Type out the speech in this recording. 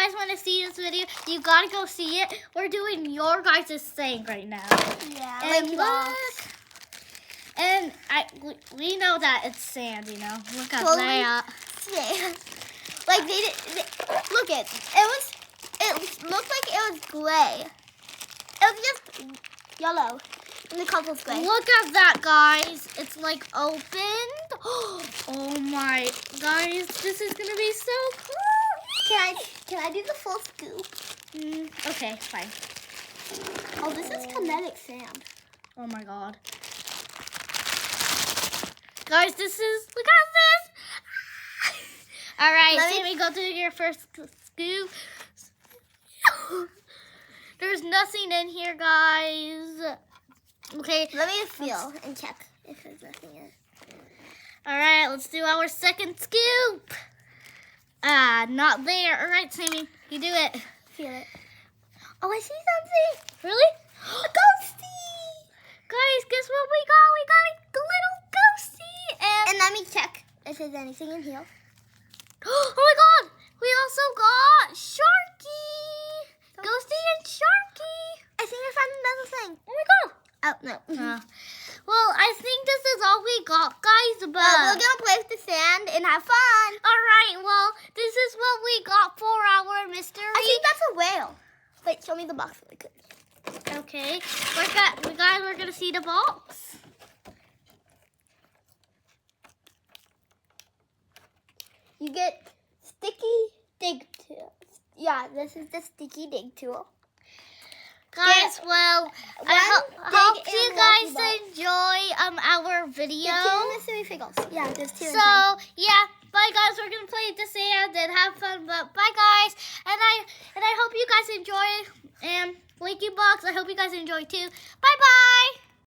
guys want to see this video, you gotta go see it. We're doing your guys' thing right now. Yeah, And like look. And we know that it's sand, you know. Look at totally that. sand. Like they look it. It looked like it was gray. It was just yellow. And the color's gray. Look at that, guys. It's like opened. Oh my, guys, this is gonna be so cool. Can I do the full scoop? Okay, fine. Oh, this is kinetic sand. Oh my god. Guys, this is, look at this. All right, Sammy, go do your first scoop. There's nothing in here, guys. Okay. Let me feel and check if there's nothing in it. All right, let's do our second scoop. Not there. All right, Sammy, you do it. Feel it. Oh, I see something. Really? A ghosty. Guys, guess what we got? We got a little ghosty. And let me check if there's anything in here. Oh my god! We also got Sharky! Ghosty and Sharky! I think I found another thing. Oh my god! Oh, no. Well, I think this is all we got, guys, but... we're going to play with the sand and have fun. Alright, well, this is what we got for our mystery. I think that's a whale. Wait, show me the box really quick. Okay. Guys, we're going to see the box. You get sticky dig tool. Yeah, this is the sticky dig tool. Guys, well, I hope you guys enjoy our video. Yeah, there's two. So, yeah, bye guys. We're gonna play the sand and have fun. But bye guys, and I hope you guys enjoy. And Lanky Box, I hope you guys enjoy too. Bye bye.